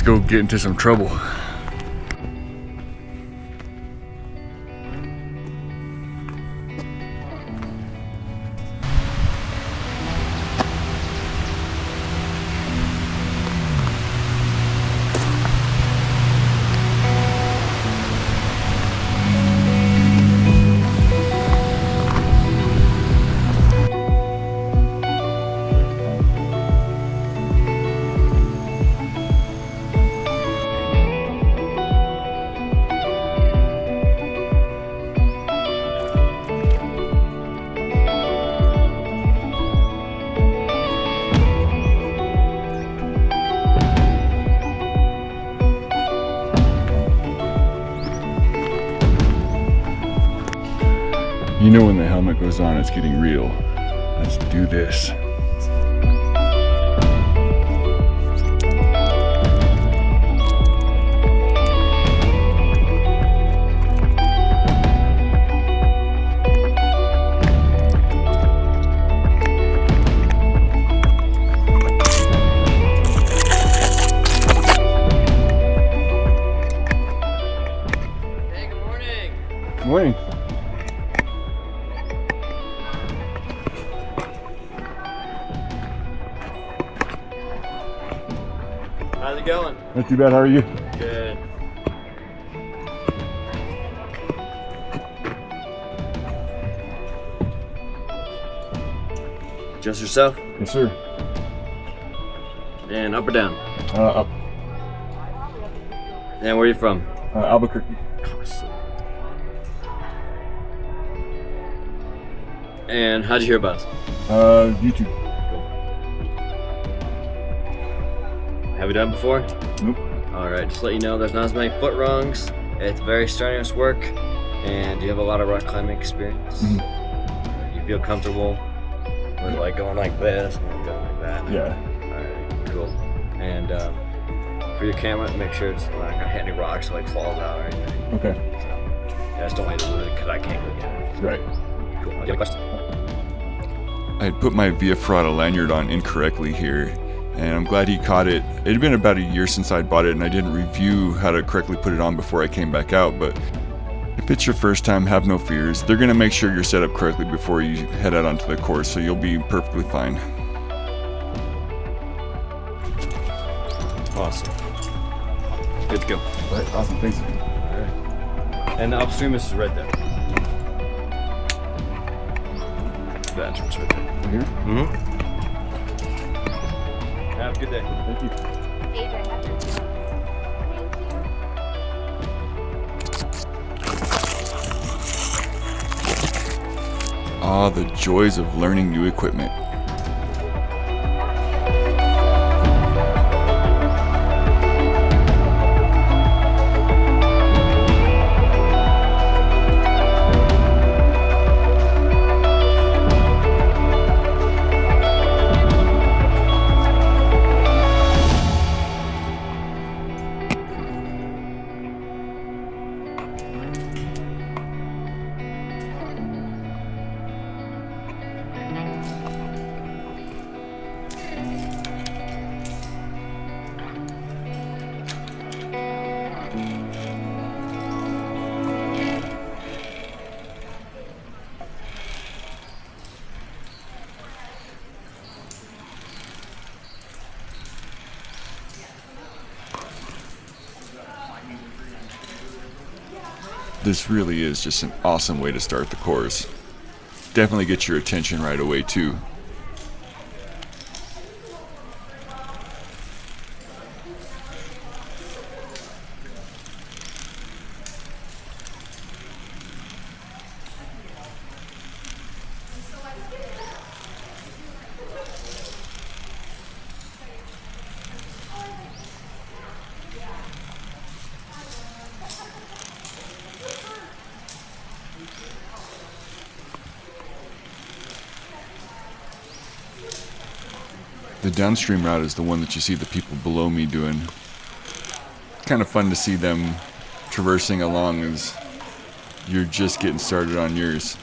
go get into some trouble. You know when the helmet goes on, it's getting real. Let's do this. Hey, good morning. Good morning. How's it going? Not too bad, how are you? Good. Just yourself? Yes, sir. And up or down? Up. And where are you from? Albuquerque. Awesome. And how'd you hear about us? YouTube. Have you done it before? Nope. Alright, just to let you know, there's not as many foot rungs. It's very strenuous work, and you have a lot of rock climbing experience. Mm-hmm. You feel comfortable with like going like this and going like that? Yeah. Alright, cool. And for your camera, make sure it's not gonna hit any rocks or like falls out or anything. Okay. So, yeah, just don't wait to lose it because I can't go get it. Right. Cool. Do you have a question? I had put my Via Ferrata lanyard on incorrectly here, and I'm glad he caught it. It had been about a year since I bought it, and I didn't review how to correctly put it on before I came back out, but if it's your first time, have no fears. They're gonna make sure you're set up correctly before you head out onto the course, so you'll be perfectly fine. Awesome. Good to go. All right, awesome, thanks. Alright. And the Upstream is right there. The entrance right there. Here? Mm-hmm. Have a good day. Thank you. Ah, the joys of learning new equipment. This really is just an awesome way to start the course. Definitely get your attention right away too. The downstream route is the one that you see the people below me doing. Kind of fun to see them traversing along as you're just getting started on yours.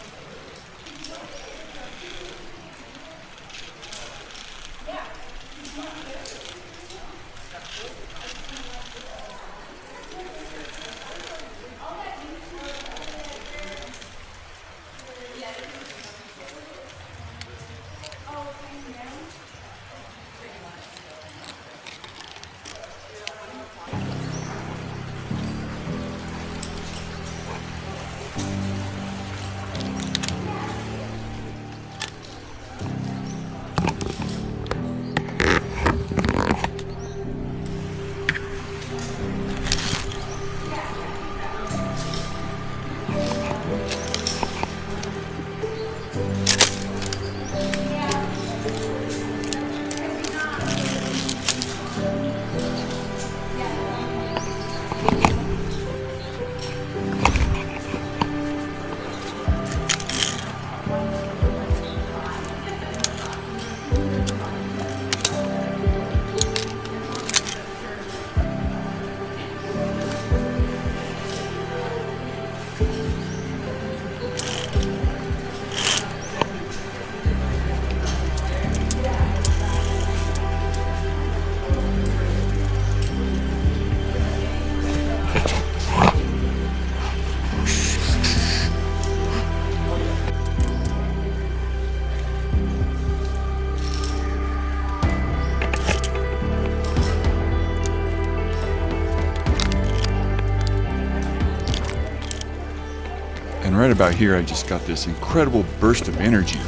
And right about here, I just got this incredible burst of energy.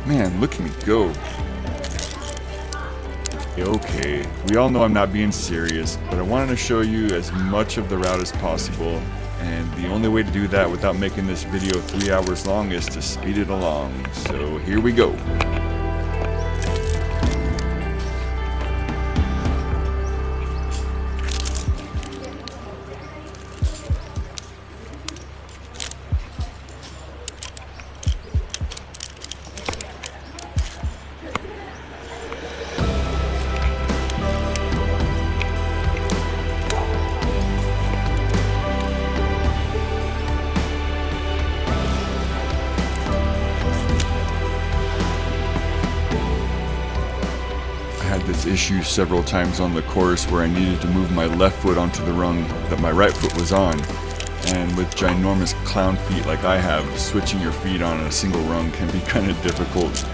Man, look at me go. Okay, we all know I'm not being serious, but I wanted to show you as much of the route as possible, and the only way to do that without making this video 3 hours long is to speed it along. So here we go. This issue several times on the course where I needed to move my left foot onto the rung that my right foot was on, and with ginormous clown feet like I have, switching your feet on a single rung can be kind of difficult.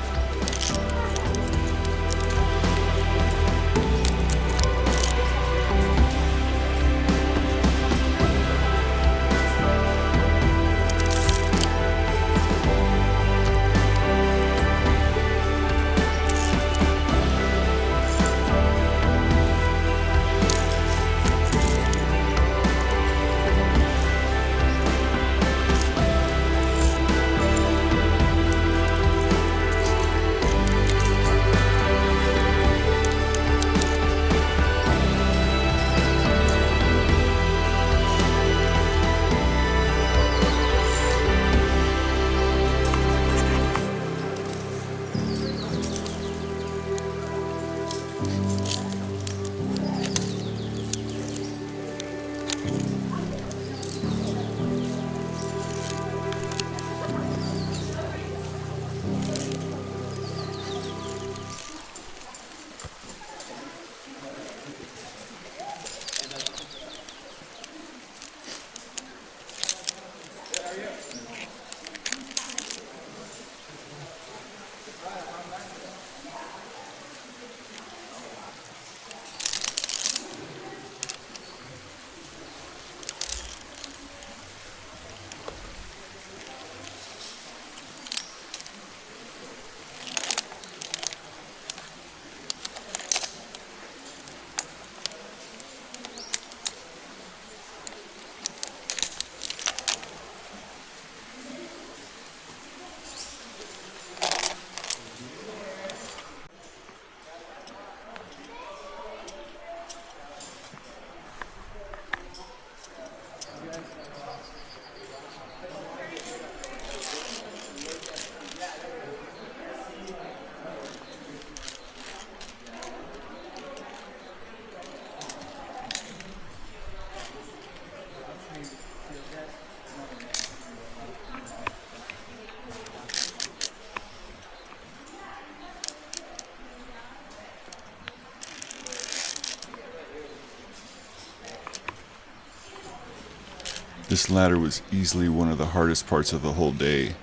This ladder was easily one of the hardest parts of the whole day.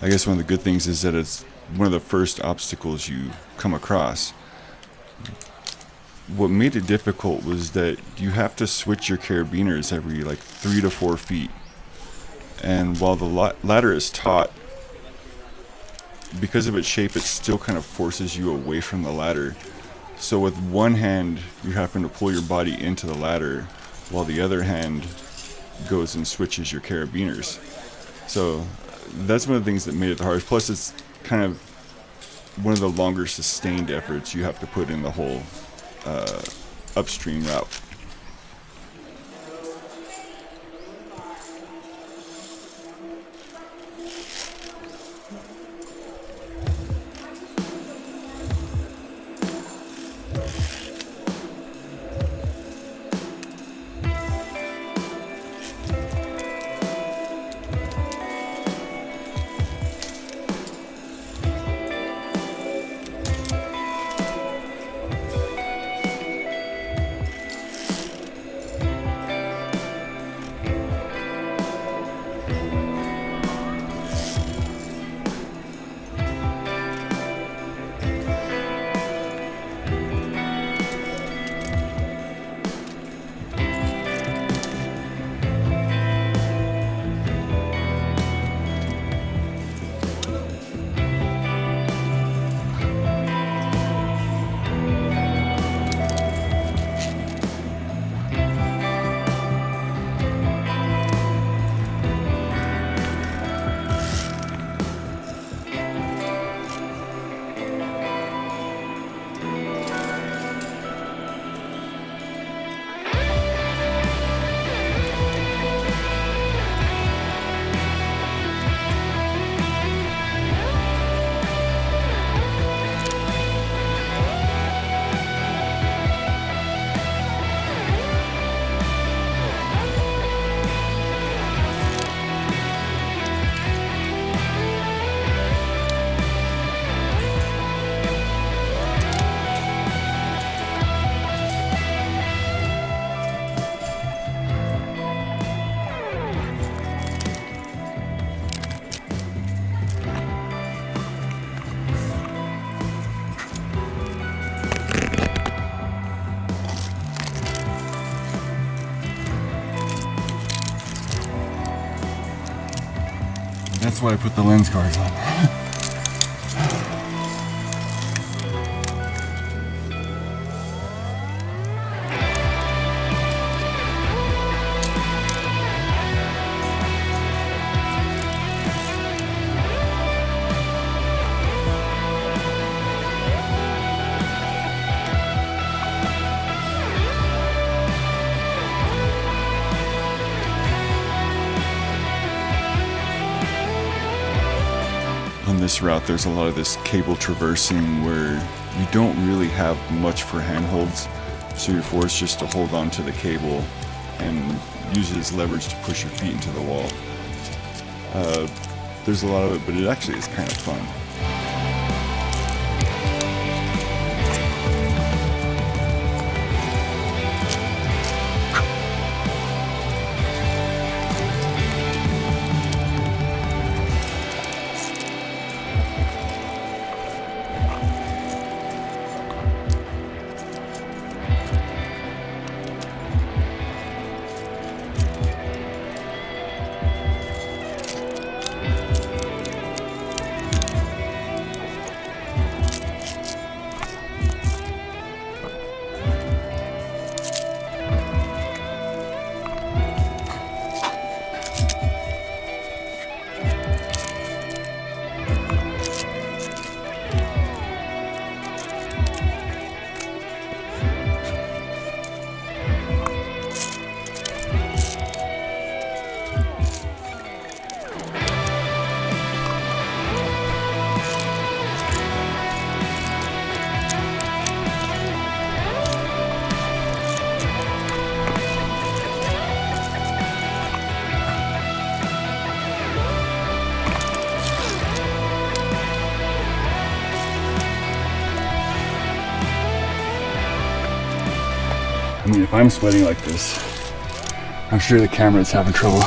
I guess one of the good things is that it's one of the first obstacles you come across. What made it difficult was that you have to switch your carabiners every like 3 to 4 feet. And while the ladder is taut, because of its shape, it still kind of forces you away from the ladder. So with one hand, you're having to pull your body into the ladder, while the other hand goes and switches your carabiners. So that's one of the things that made it the hardest. Plus, it's kind of one of the longer sustained efforts you have to put in the whole upstream route. That's why I put the lens guards on. On this route, there's a lot of this cable traversing where you don't really have much for handholds, so you're forced just to hold on to the cable and use it as leverage to push your feet into the wall. There's a lot of it, but it actually is kind of fun. I mean, if I'm sweating like this, I'm sure the camera's having trouble.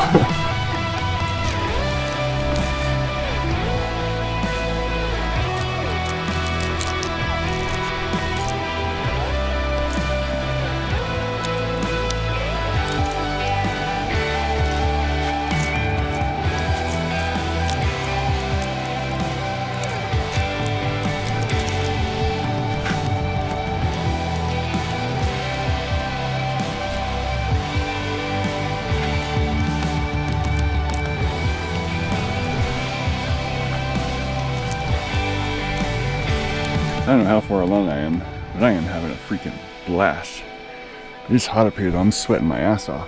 I don't know how far along I am, but I am having a freaking blast. It's hot up here though, I'm sweating my ass off.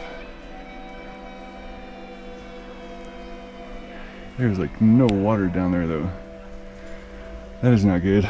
There's like no water down there though. That is not good.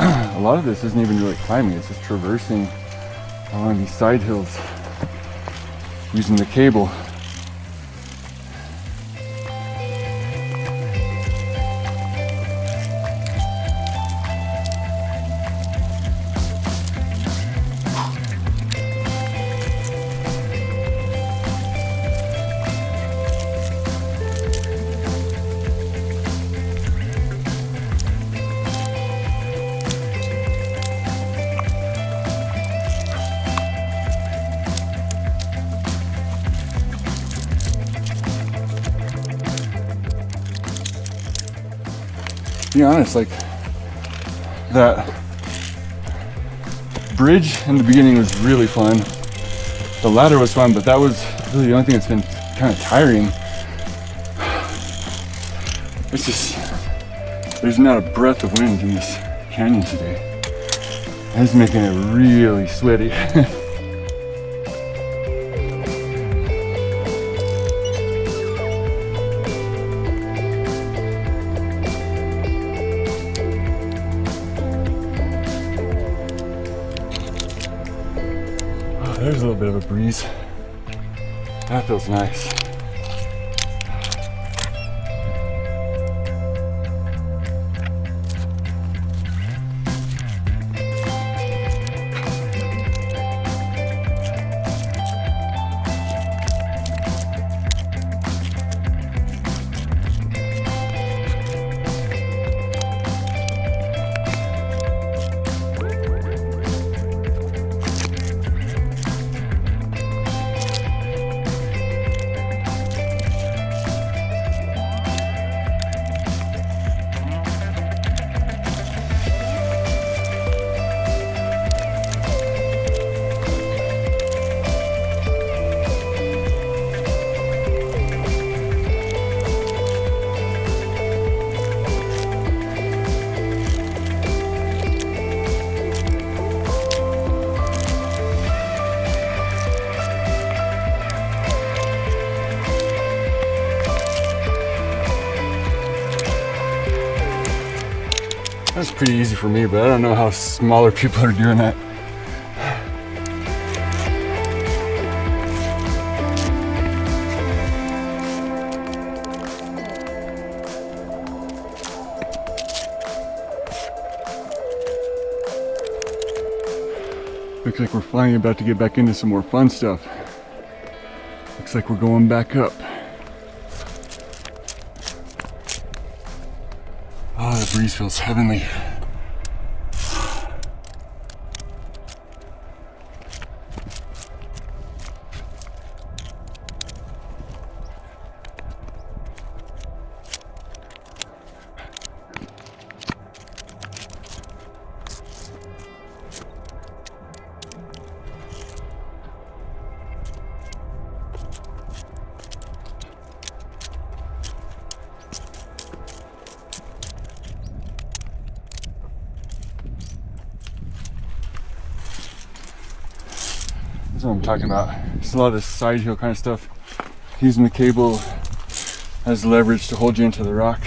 A lot of this isn't even really climbing, it's just traversing along these side hills using the cable. To be honest, like that bridge in the beginning was really fun. The ladder was fun, but that was really the only thing that's been kind of tiring. It's just, there's not a breath of wind in this canyon today. That's making it really sweaty. There's a little bit of a breeze. That feels nice. That's pretty easy for me, but I don't know how smaller people are doing that. Looks like we're finally about to get back into some more fun stuff. Looks like we're going back up. Oh, the breeze feels heavenly. That's what I'm talking about. It's a lot of this side hill kind of stuff. Using the cable as leverage to hold you into the rock.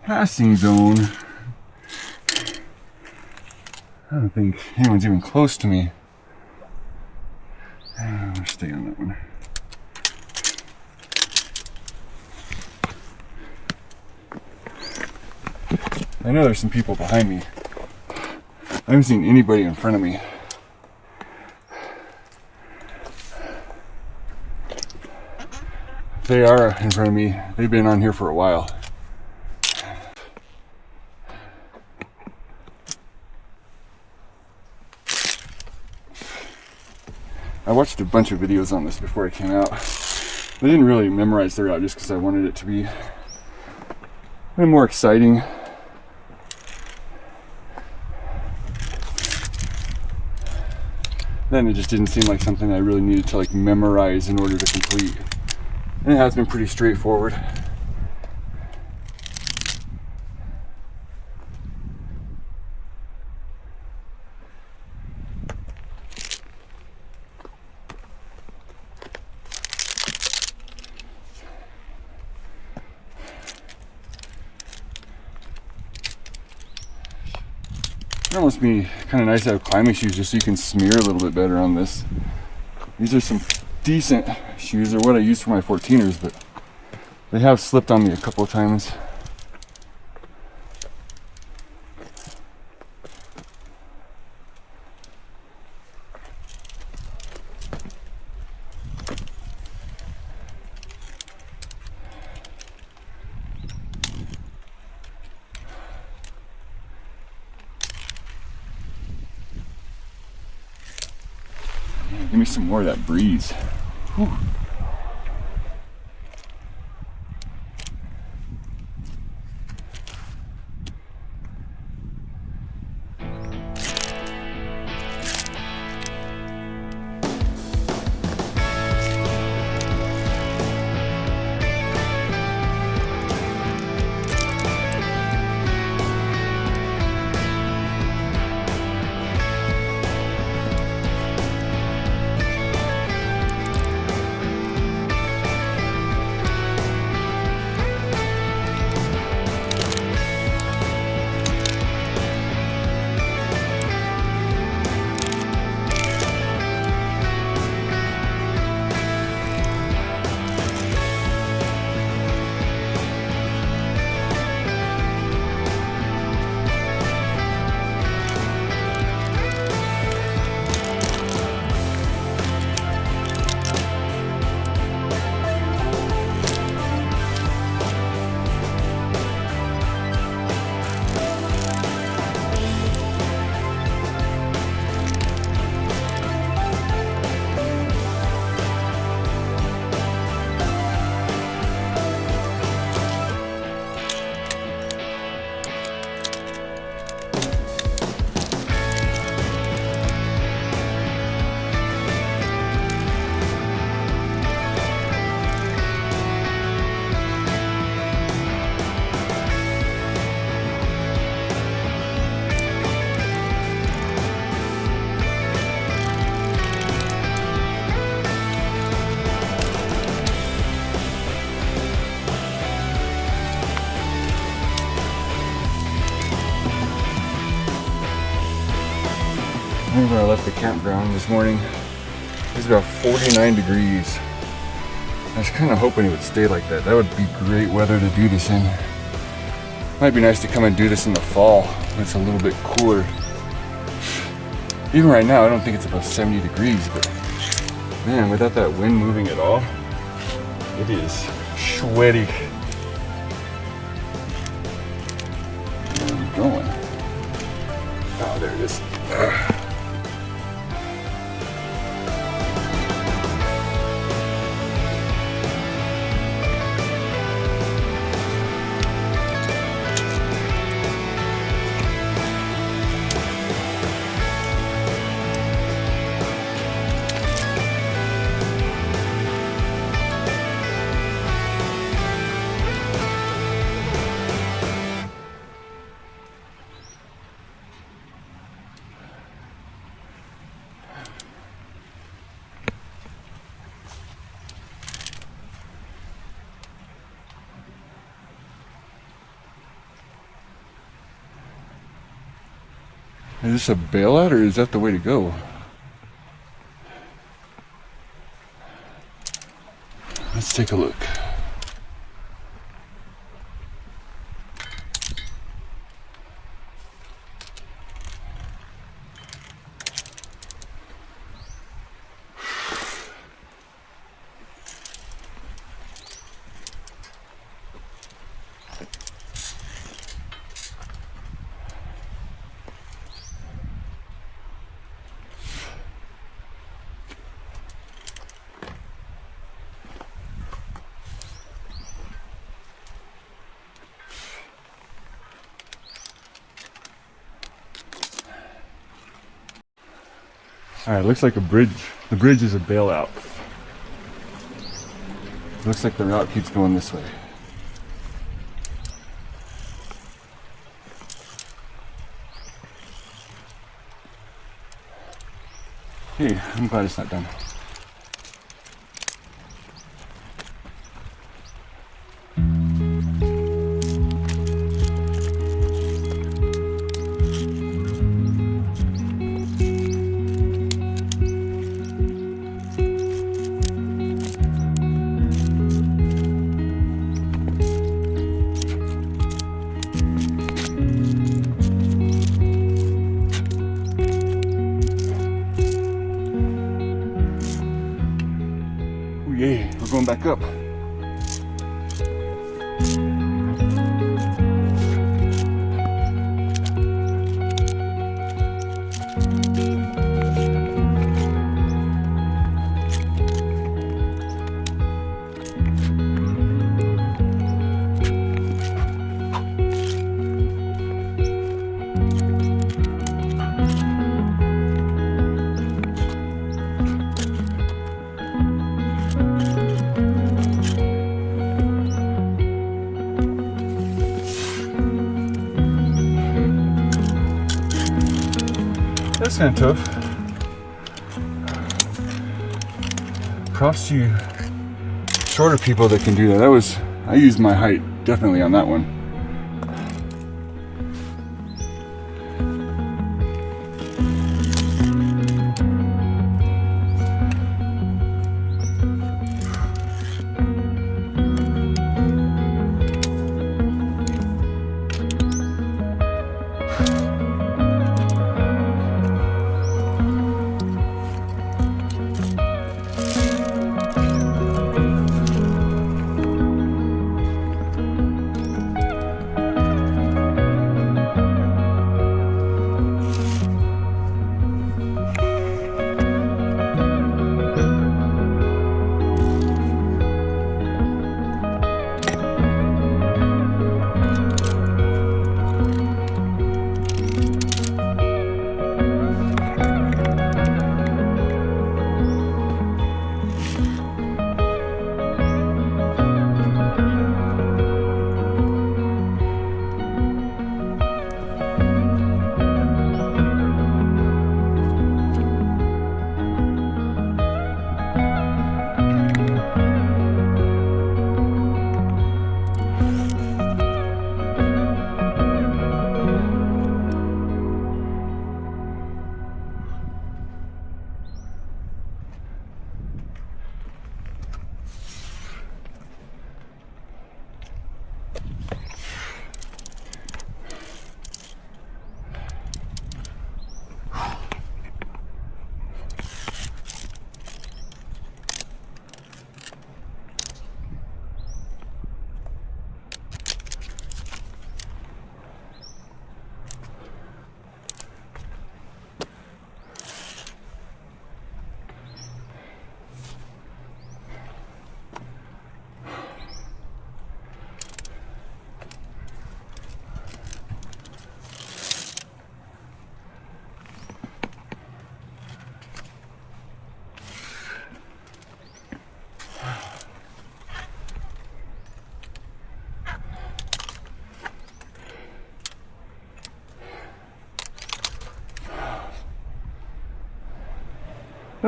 Passing zone. I don't think anyone's even close to me. I'm gonna stay on that one. I know there's some people behind me. I haven't seen anybody in front of me. If they are in front of me, they've been on here for a while. I watched a bunch of videos on this before it came out. I didn't really memorize the route just because I wanted it to be a bit more exciting. Then it just didn't seem like something I really needed to like memorize in order to complete. And it has been pretty straightforward. It'd almost be kind of nice to have climbing shoes just so you can smear a little bit better on this. These are some decent shoes. They're what I use for my 14ers, but they have slipped on me a couple of times. Give me some more of that breeze. Whew. when I left the campground this morning. It was about 49 degrees. I was kind of hoping it would stay like that. That would be great weather to do this in. Might be nice to come and do this in the fall when it's a little bit cooler. Even right now, I don't think it's above 70 degrees, but man, without that wind moving at all, it is sweaty. Where are we going? Oh, there it is. Is this a bailout or is that the way to go? Let's take a look. All right, looks like a bridge. The bridge is a bailout. Looks like the route keeps going this way. Hey, I'm glad it's not done. Yay, we're going back up. That's kind of tough. Props to you shorter people that can do that. I used my height definitely on that one.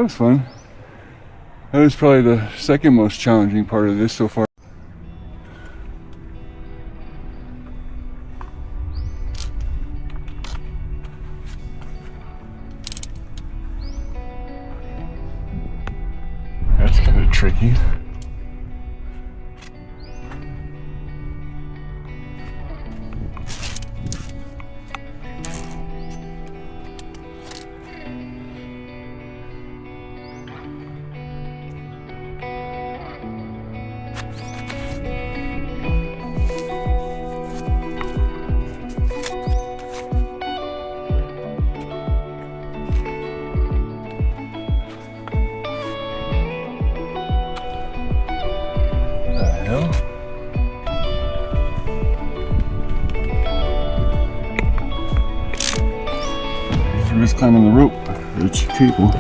That was fun. That was probably the second most challenging part of this so far. That's kind of tricky. We're just climbing the rope, the cable.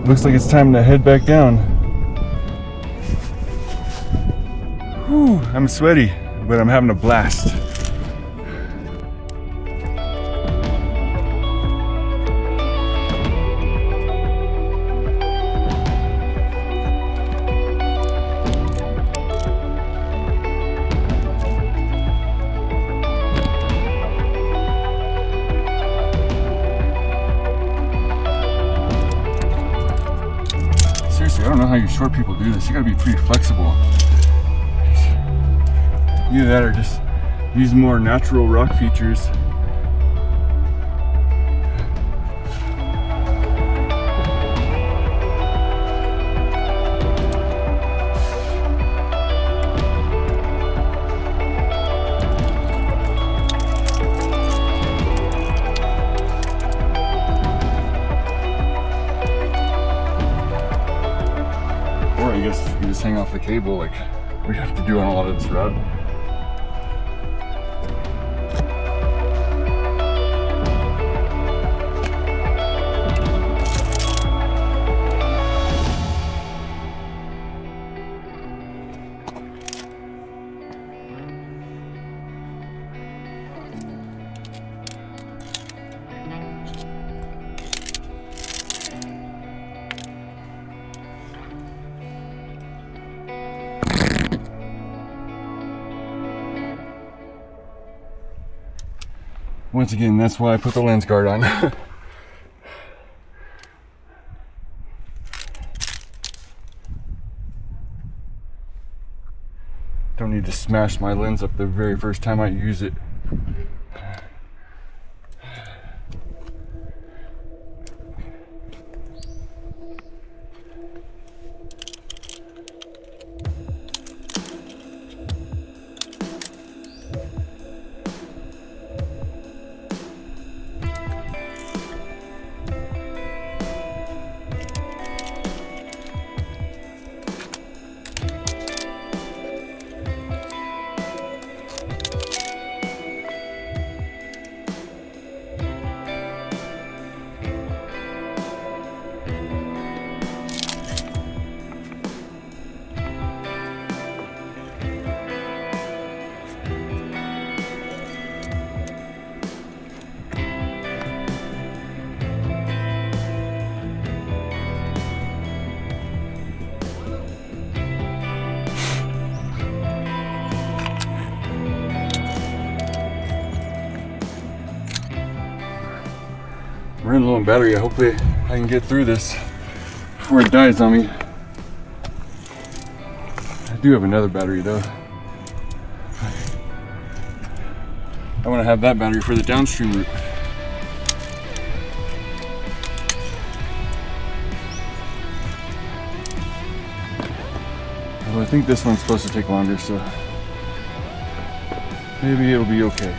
Looks like it's time to head back down. Whew, I'm sweaty, but I'm having a blast. I don't know how you short people do this. You gotta be pretty flexible. Either that or just use more natural rock features. I guess you just hang off the cable like we have to do on a lot of this route. Once again, that's why I put the lens guard on. Don't need to smash my lens up the very first time I use it. running low on battery. Hopefully I can get through this before it dies on me. I do have another battery though. I want to have that battery for the downstream route. Although I think this one's supposed to take longer, so maybe it'll be okay.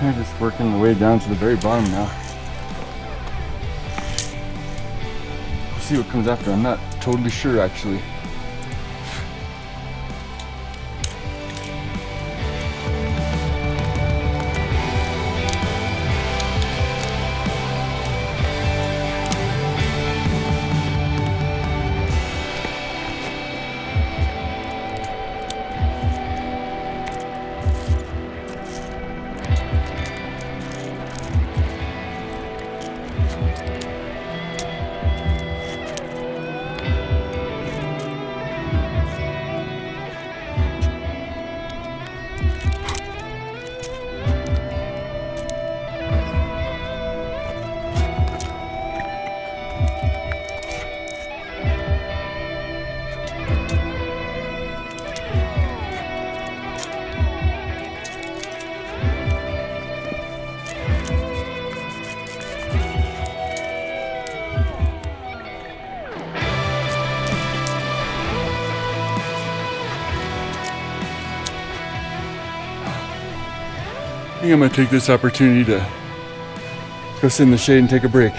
I'm just working the way down to the very bottom now. We'll see what comes after. I'm not totally sure actually. I think I'm gonna take this opportunity to go sit in the shade and take a break.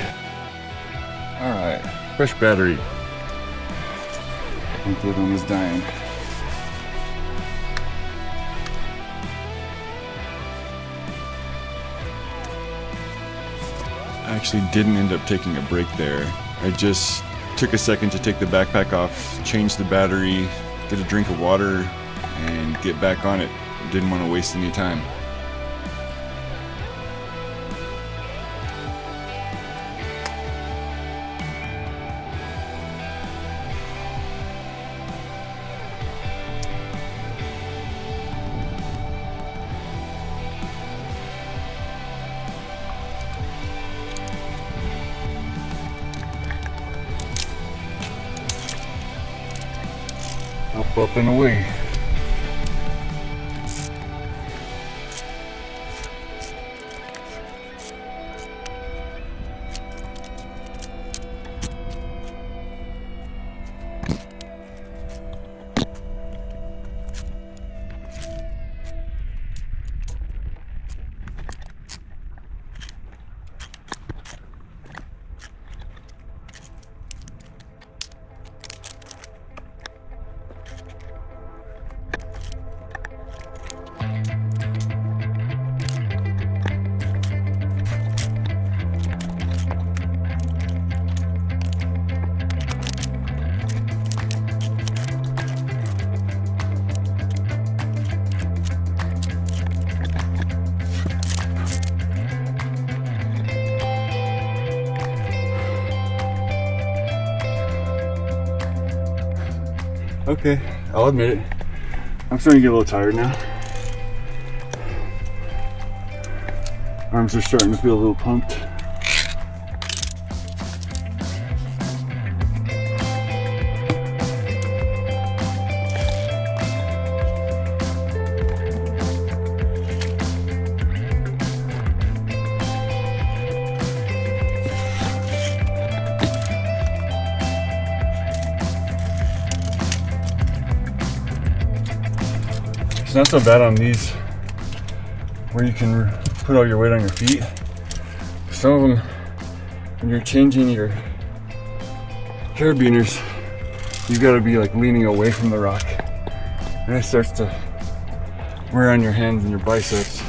All right, fresh battery. I think the other one is dying. I actually didn't end up taking a break there. I just took a second to take the backpack off, change the battery, get a drink of water, and get back on it. Didn't want to waste any time. Up and away. Okay, I'll admit it. I'm starting to get a little tired now. Arms are starting to feel a little pumped. It's not so bad on these where you can put all your weight on your feet. Some of them, when you're changing your carabiners, you've got to be like leaning away from the rock, and it starts to wear on your hands and your biceps.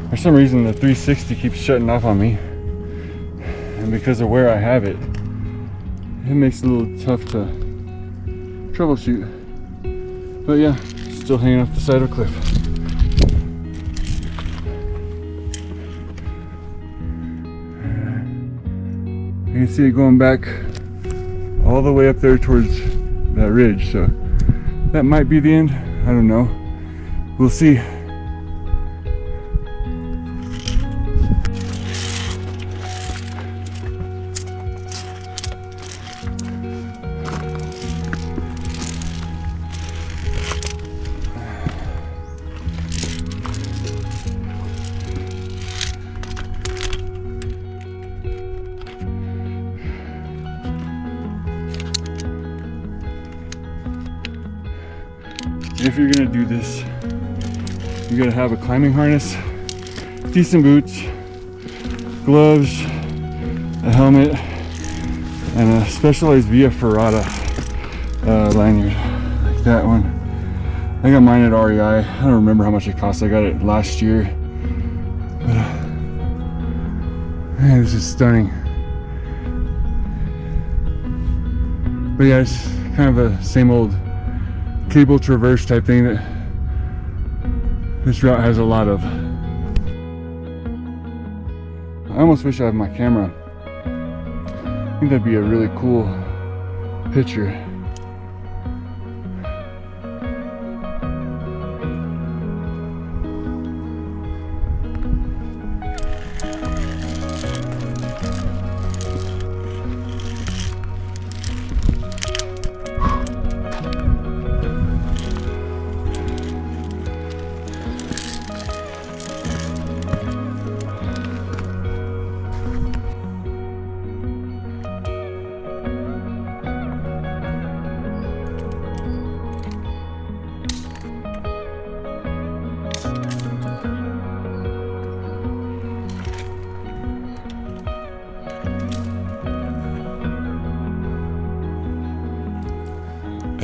For some reason the 360 keeps shutting off on me, and because of where I have it, it makes it a little tough to troubleshoot. But yeah, still hanging off the side of a cliff. You can see it going back all the way up there towards that ridge, so that might be the end. I don't know. We'll see. If you're gonna do this, you gotta have a climbing harness, decent boots, gloves, a helmet, and a specialized via Ferrata lanyard, like that one. I got mine at REI. I don't remember how much it cost. I got it last year. But, man, this is stunning. But yeah, it's kind of a same old cable traverse type thing that this route has a lot of. I almost wish I had my camera. I think that'd be a really cool picture.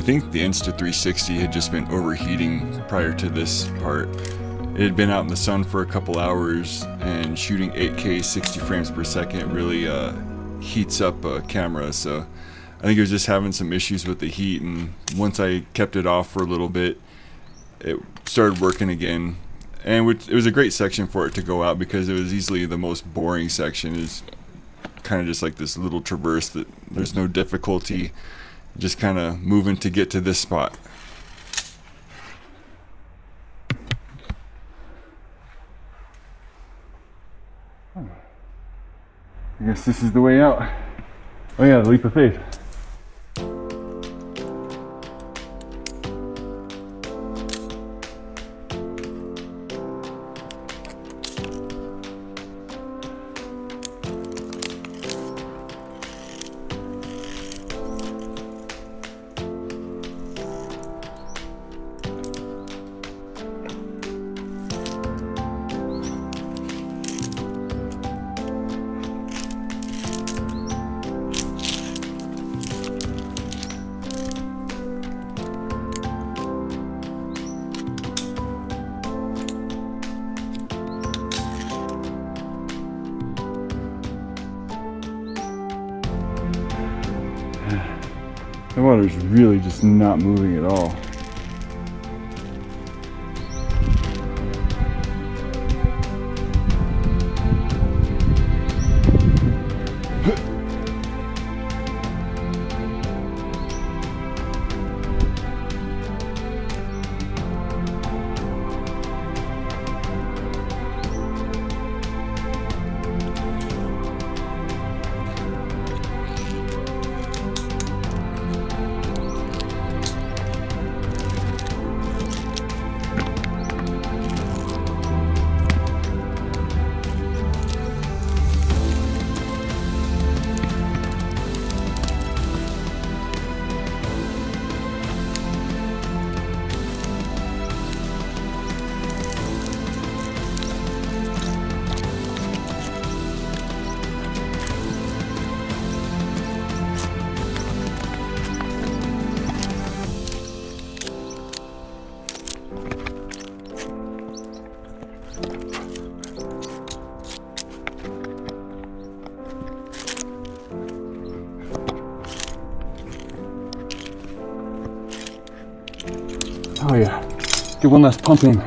think the Insta360 had just been overheating prior to this part. It had been out in the sun for a couple hours, and shooting 8K 60 frames per second really heats up a camera, so I think it was just having some issues with the heat, and once I kept it off for a little bit, it started working again. And it was a great section for it to go out, because it was easily the most boring section. It's kind of just like this little traverse that there's no difficulty, just kind of moving to get to this spot. I guess this is the way out. Oh yeah, the leap of faith. The water's really just not moving at all. Oh yeah, get one last pump in.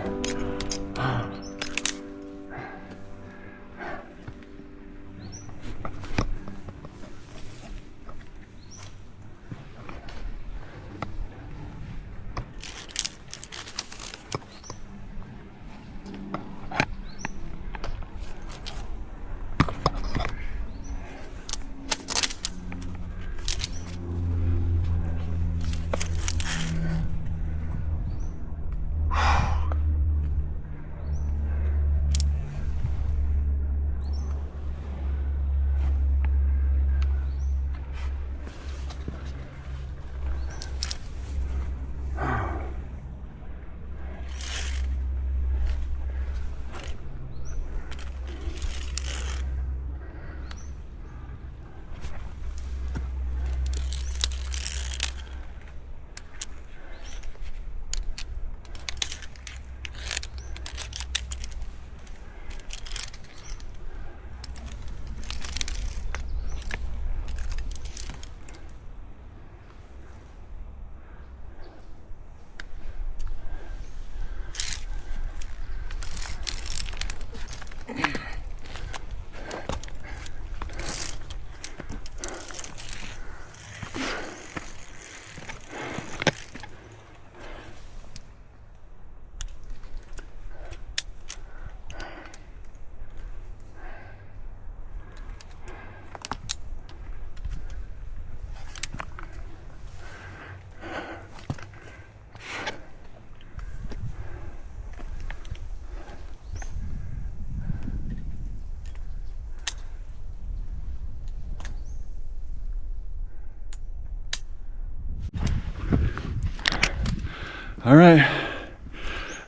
All right,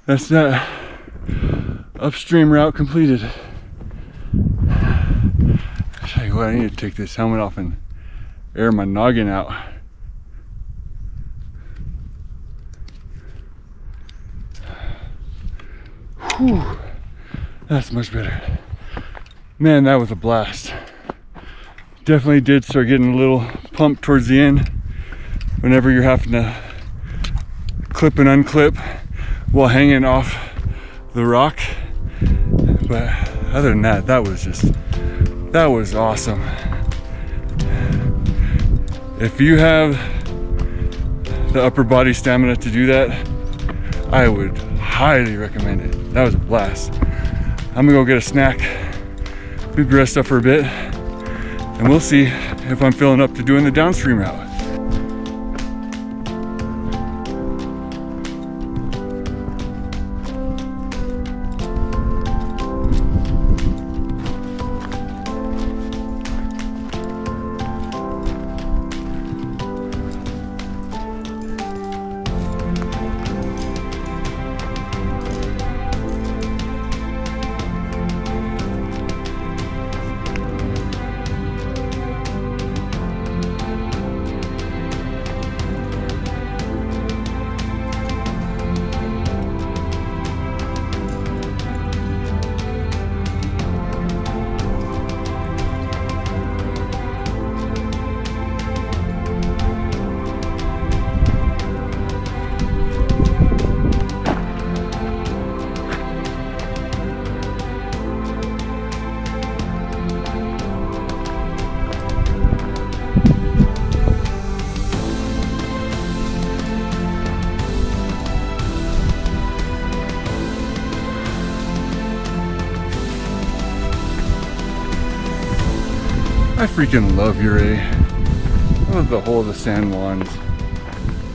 that's that upstream route completed. I'll tell you what, I need to take this helmet off and air my noggin out. Whew. That's much better. Man, that was a blast. Definitely did start getting a little pumped towards the end whenever you're having to clip and unclip while hanging off the rock. But other than that, that was awesome. If you have the upper body stamina to do that, I would highly recommend it. That was a blast. I'm gonna go get a snack, maybe rest up for a bit, and we'll see if I'm feeling up to doing the downstream route. I freaking love Ouray. I love the whole of the San Juans.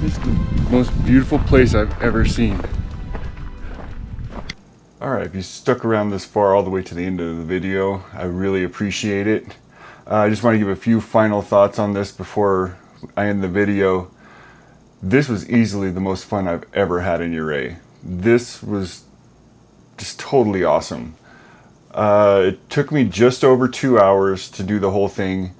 It's the most beautiful place I've ever seen. Alright, if you stuck around this far all the way to the end of the video, I really appreciate it. I just want to give a few final thoughts on this before I end the video. This was easily the most fun I've ever had in Ouray. This was just totally awesome. It took me just over 2 hours to do the whole thing,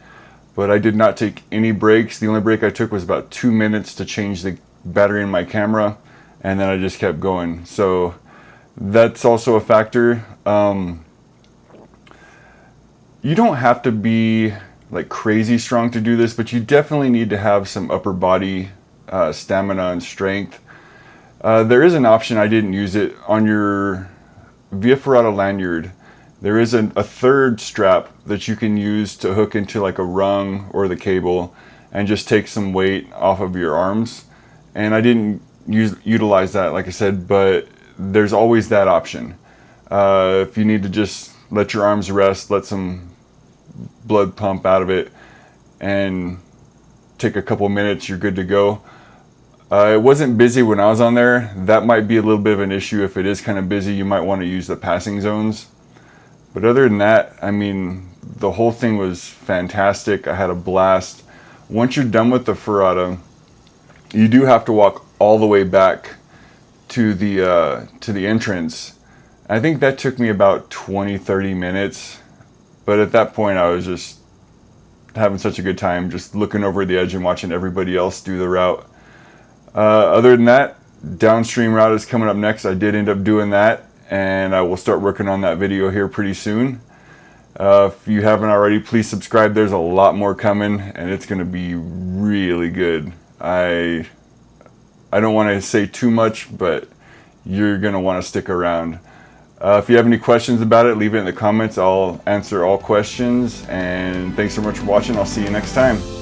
but I did not take any breaks. The only break I took was about 2 minutes to change the battery in my camera, and then I just kept going. So that's also a factor. You don't have to be like crazy strong to do this, but you definitely need to have some upper body stamina and strength. There is an option, I didn't use it, on your Via Ferrata lanyard. There is a third strap that you can use to hook into like a rung or the cable and just take some weight off of your arms. And I didn't utilize that, like I said, but there's always that option. If you need to just let your arms rest, let some blood pump out of it, and take a couple minutes, you're good to go. It wasn't busy when I was on there. That might be a little bit of an issue. If it is kind of busy, you might want to use the passing zones. But other than that, I mean, the whole thing was fantastic. I had a blast. Once you're done with the Ferrata, you do have to walk all the way back to the entrance. I think that took me about 20-30 minutes. But at that point, I was just having such a good time, just looking over the edge and watching everybody else do the route. Other than that, downstream route is coming up next. I did end up doing that, and I will start working on that video here pretty soon. If you haven't already, please subscribe. There's a lot more coming, and it's going to be really good. I don't want to say too much, but you're going to want to stick around. If you have any questions about it, leave it in the comments. I'll answer all questions, and thanks so much for watching. I'll see you next time.